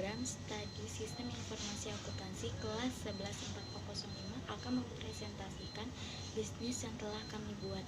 program studi Sistem Informasi Akuntansi kelas 11.405 akan mempresentasikan bisnis yang telah kami buat.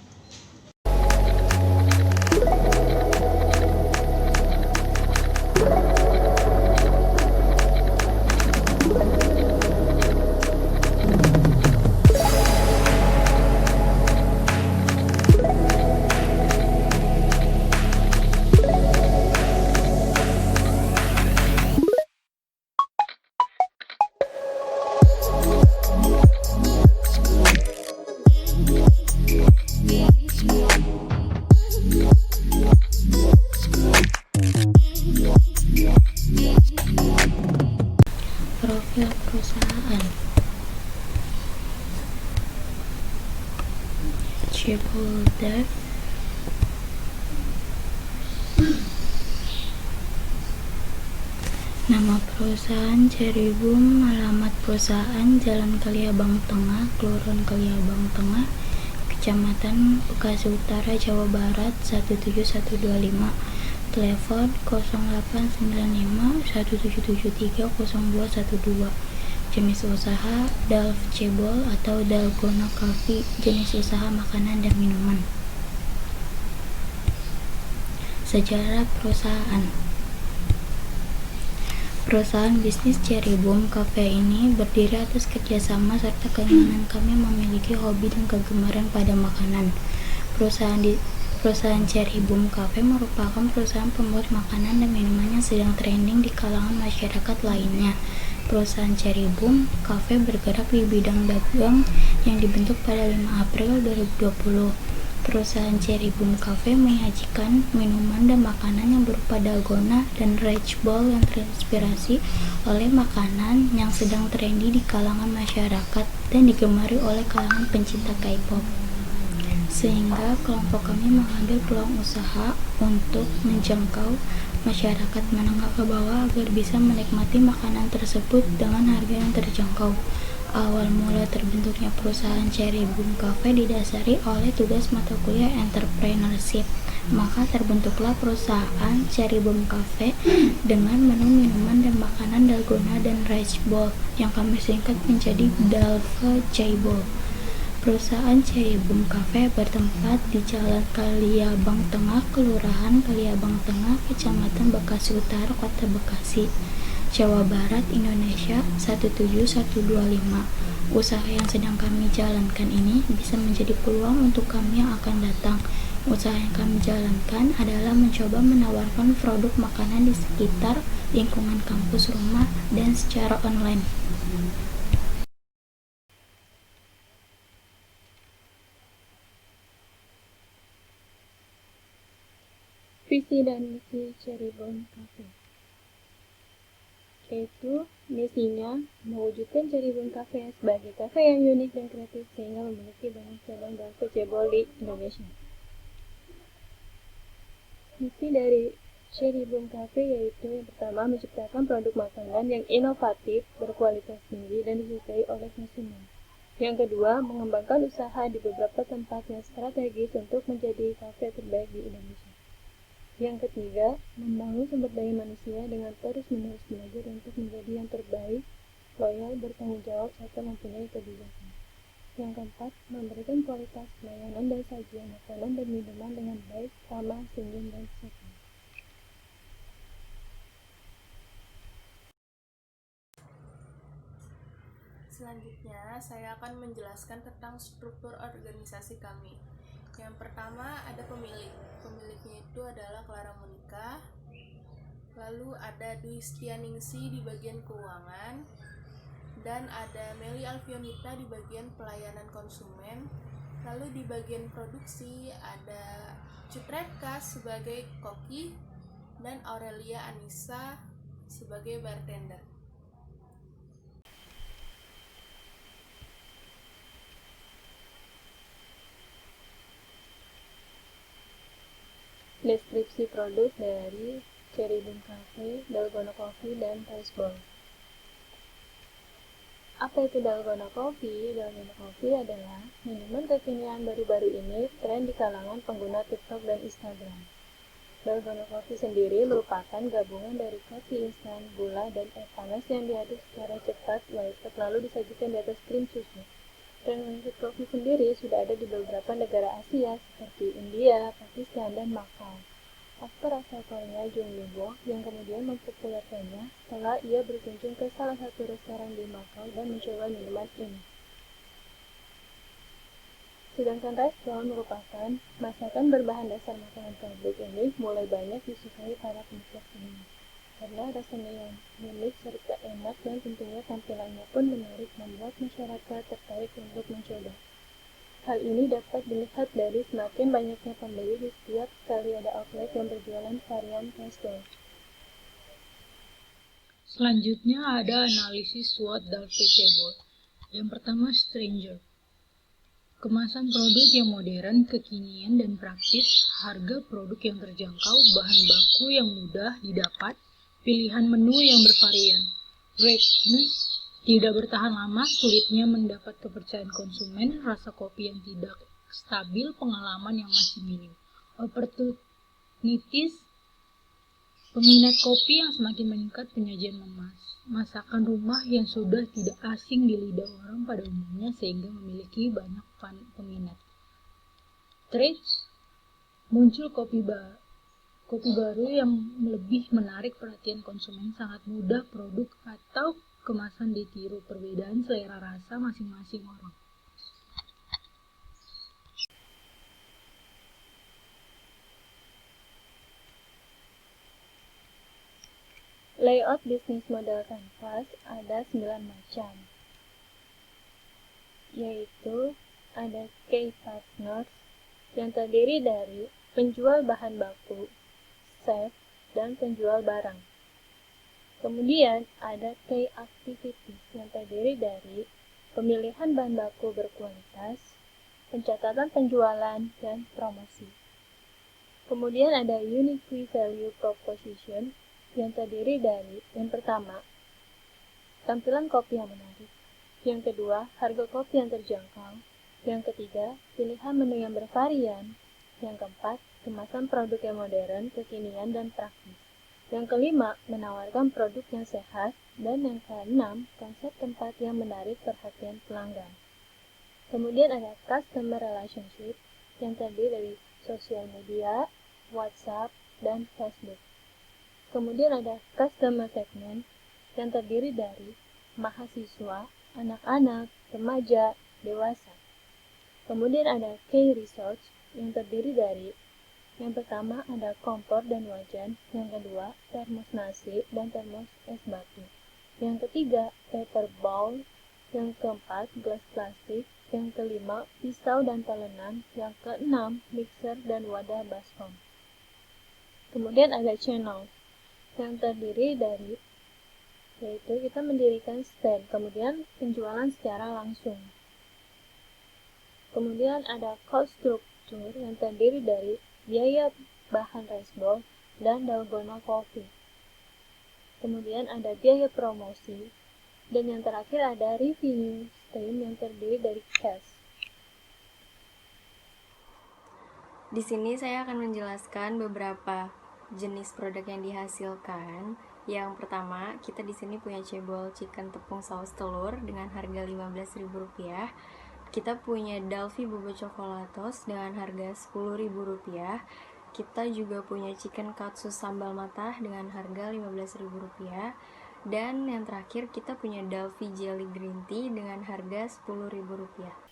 Profil perusahaan Ciboldev. Nama perusahaan Ceribum, alamat perusahaan Jalan Kaliabang Tengah, Kelurahan Kaliabang Tengah, Kecamatan Bekasi Utara, Jawa Barat 17125. Telepon 089517730212. Jenis usaha Dalv Cebol atau Dalgona Coffee, jenis usaha makanan dan minuman. Sejarah perusahaan. Perusahaan bisnis Ceribum Cafe ini berdiri atas kerjasama serta keinginan kami memiliki hobi dan kegemaran pada makanan. Perusahaan Ceribum Cafe merupakan perusahaan pembuat makanan dan minuman yang sedang trending di kalangan masyarakat lainnya. Perusahaan Ceribum Cafe bergerak di bidang dagang yang dibentuk pada 5 April 2020. Perusahaan Ceribum Cafe menyajikan minuman dan makanan yang berupa dalgona dan Rage Bowl yang terinspirasi oleh makanan yang sedang trendy di kalangan masyarakat dan digemari oleh kalangan pencinta K-pop. Sehingga kelompok kami mengambil peluang usaha untuk menjangkau masyarakat menengah ke bawah agar bisa menikmati makanan tersebut dengan harga yang terjangkau. Awal mula terbentuknya perusahaan Ceribum Cafe didasari oleh tugas mata kuliah entrepreneurship. Maka terbentuklah perusahaan Ceribum Cafe dengan menu minuman dan makanan dalgona dan rice bowl yang kami singkat menjadi Dalva Cebol. Perusahaan Ceribum Cafe bertempat di Jalan Kaliabang Tengah, Kelurahan Kaliabang Tengah, Kecamatan Bekasi Utara, Kota Bekasi, Jawa Barat, Indonesia 17125. Usaha yang sedang kami jalankan ini bisa menjadi peluang untuk kami yang akan datang. Usaha yang kami jalankan adalah mencoba menawarkan produk makanan di sekitar lingkungan kampus, rumah, dan secara online. Visi dan misi Ceribum Cafe, yaitu misinya mewujudkan Ceribum Cafe sebagai kafe yang unik dan kreatif sehingga memiliki banyak cabang dan cebol di Indonesia. Misi dari Ceribum Cafe yaitu yang pertama, menciptakan produk makanan yang inovatif, berkualitas tinggi, dan disukai oleh konsumen. Yang kedua, mengembangkan usaha di beberapa tempat yang strategis untuk menjadi kafe terbaik di Indonesia. Yang ketiga, membangun sumber daya manusia dengan terus-menerus belajar untuk menjadi yang terbaik, loyal, bertanggung jawab, serta mempunyai kebijakan. Yang keempat, memberikan kualitas pelayanan dan sajian makanan dan minuman dengan baik, ramah, senyum, dan sopan. Selanjutnya, saya akan menjelaskan tentang struktur organisasi kami. Yang pertama ada pemilik. Pemiliknya itu adalah Clara Monica. Lalu ada Dwi Setianingsi di bagian keuangan. Dan ada Meli Alfionita di bagian pelayanan konsumen. Lalu di bagian produksi ada Cutretka sebagai koki dan Aurelia Anissa sebagai bartender. Deskripsi produk dari Ceribum Cafe, Dalgona Coffee, dan Rice Bowl. Apa itu Dalgona Coffee? Dalgona Coffee adalah minuman kekinian baru-baru ini tren di kalangan pengguna TikTok dan Instagram. Dalgona Coffee sendiri merupakan gabungan dari kopi instan, gula, dan air panas yang diaduk secara cepat lalu disajikan di atas krim susu. Brand kopi sendiri sudah ada di beberapa negara Asia seperti India, Pakistan, dan Makau. Aktor asal Korea Jung Lee-bo yang kemudian mempopulerkannya setelah ia berkunjung ke salah satu restoran di Makau dan mencoba minuman ini. Sedangkan rice bowl merupakan masakan berbahan dasar makanan pabrik ini mulai banyak disukai para penikmat ini karena rasanya yang unik serta enak dan tentunya tampilannya pun menarik membuat masyarakat tertarik untuk mencoba. Hal ini dapat dilihat dari semakin banyaknya pembeli di setiap kali ada outlet yang berjualan varian rice bowl. Selanjutnya ada analisis SWOT Dalgona Coffee. Yang pertama, Stranger. Kemasan produk yang modern, kekinian, dan praktis, harga produk yang terjangkau, bahan baku yang mudah didapat, pilihan menu yang bervarian. Ripeness, tidak bertahan lama, sulitnya mendapat kepercayaan konsumen, rasa kopi yang tidak stabil, pengalaman yang masih minim. Opportunities, peminat kopi yang semakin meningkat, penyajian masakan rumah yang sudah tidak asing di lidah orang pada umumnya sehingga memiliki banyak peminat. Trends, muncul kopi baru yang lebih menarik perhatian konsumen, sangat mudah produk atau kemasan ditiru, perbedaan selera rasa masing-masing orang. Layout bisnis model kanvas ada 9 macam, yaitu ada key partners yang terdiri dari penjual bahan baku, chef, dan penjual barang. Kemudian ada key activities yang terdiri dari pemilihan bahan baku berkualitas, pencatatan penjualan, dan promosi. Kemudian ada unique value proposition yang terdiri dari yang pertama, tampilan kopi yang menarik, yang kedua, harga kopi yang terjangkau, yang ketiga, pilihan menu yang bervarian, yang keempat, kemasan produk yang modern, kekinian, dan praktis, yang kelima, menawarkan produk yang sehat, dan yang keenam, konsep tempat yang menarik perhatian pelanggan. Kemudian ada customer relationship yang terdiri dari sosial media, WhatsApp, dan Facebook. Kemudian ada customer segment yang terdiri dari mahasiswa, anak-anak, remaja, dewasa. Kemudian ada key research yang terdiri dari yang pertama ada kompor dan wajan, yang kedua termos nasi dan termos es batu, yang ketiga paper bowl, yang keempat gelas plastik, yang kelima pisau dan talenan, yang keenam mixer dan wadah baskom. Kemudian ada channel yang terdiri dari yaitu kita mendirikan stand, kemudian penjualan secara langsung. Kemudian ada cost structure yang terdiri dari biaya bahan rice bowl dan dalgona coffee. Kemudian ada biaya promosi, dan yang terakhir ada revenue stream yang terdiri dari cash. Di sini saya akan menjelaskan beberapa jenis produk yang dihasilkan. Yang pertama, kita di sini punya cebol chicken tepung saus telur dengan harga Rp15.000. Kita punya Dalfi boba coklatos dengan harga Rp10.000. Kita juga punya chicken katsu sambal matah dengan harga Rp15.000. Dan yang terakhir, kita punya Dalfi jelly green tea dengan harga Rp10.000.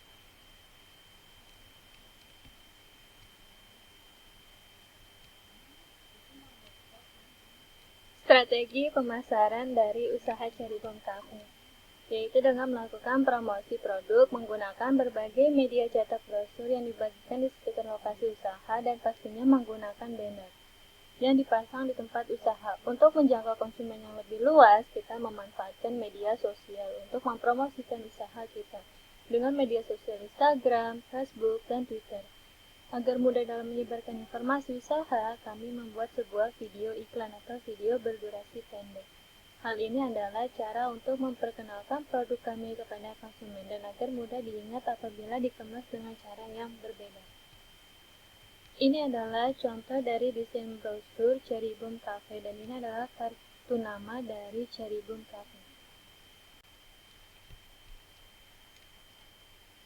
Strategi pemasaran dari usaha Cherrybomb Cafe, yaitu dengan melakukan promosi produk menggunakan berbagai media cetak brosur yang dibagikan di sekitar lokasi usaha dan pastinya menggunakan banner yang dipasang di tempat usaha. Untuk menjangkau konsumen yang lebih luas, kita memanfaatkan media sosial untuk mempromosikan usaha kita dengan media sosial Instagram, Facebook, dan Twitter. Agar mudah dalam menyebarkan informasi usaha, kami membuat sebuah video iklan atau video berdurasi pendek. Hal ini adalah cara untuk memperkenalkan produk kami kepada konsumen dan agar mudah diingat apabila dikemas dengan cara yang berbeda. Ini adalah contoh dari desain brosur Cherry Bomb Cafe dan ini adalah kartu nama dari Cherry Bomb Cafe.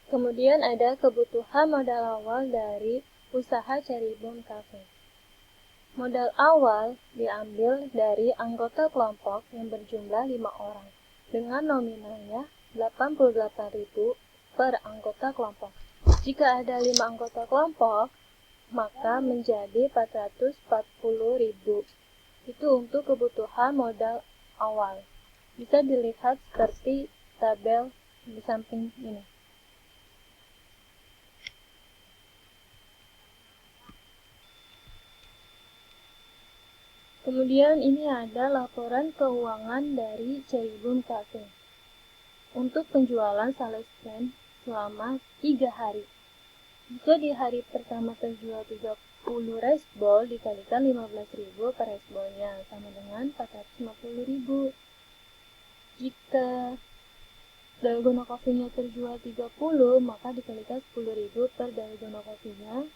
Kemudian ada kebutuhan modal awal dari usaha Cherry Bomb Cafe. Modal awal diambil dari anggota kelompok yang berjumlah 5 orang dengan nominalnya 88.000 per anggota kelompok. Jika ada 5 anggota kelompok, maka menjadi 440.000. Itu untuk kebutuhan modal awal. Bisa dilihat seperti tabel di samping ini. Kemudian ini ada laporan keuangan dari Cherry Bomb Cafe. Untuk penjualan sales plan selama 3 hari. Jika di hari pertama terjual 30 rice ball dikalikan 15.000 per rice ballnya sama dengan 450.000. Jika dalgona coffee-nya terjual 30 maka dikalikan 10.000 per dalgona coffee-nya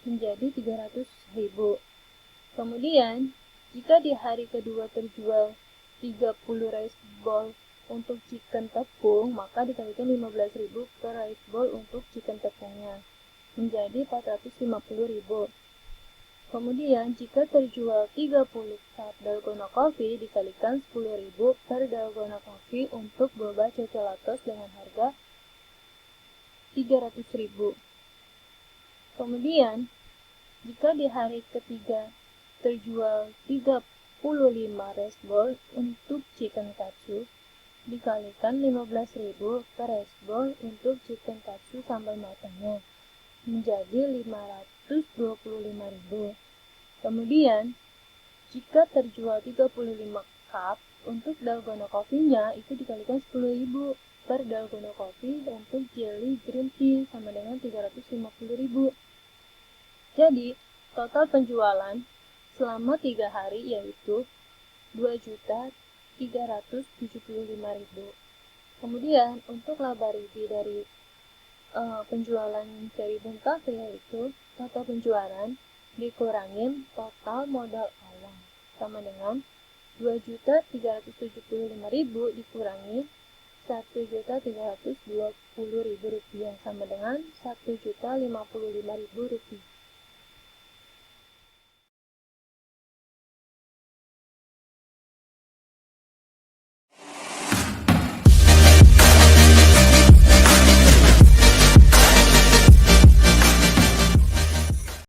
menjadi 300.000. Kemudian jika di hari kedua terjual 30 rice ball untuk chicken tepung, maka dikalikan 15.000 per rice ball untuk chicken tepungnya, menjadi 450.000. Kemudian jika terjual 30 cup dalgona coffee, dikalikan 10.000 per dalgona coffee untuk boba cocolatos dengan harga 300.000. Kemudian jika di hari ketiga terjual 35 rice ball untuk chicken katsu, dikalikan 15.000 per rice ball untuk chicken katsu sambal matangnya, menjadi 525.000. Kemudian, jika terjual 35 cup untuk dalgona coffee-nya, itu dikalikan 10.000 per dalgona coffee untuk jelly green tea sama dengan 350.000. Jadi, total penjualan selama 3 hari yaitu 2.375.000. Kemudian untuk laba rugi dari penjualan Cherry Bomb Cafe yaitu total penjualan dikurangin total modal awal sama dengan 2.375.000 dikurangi 1.320.000 rupiah sama dengan 1.055.000 rupiah.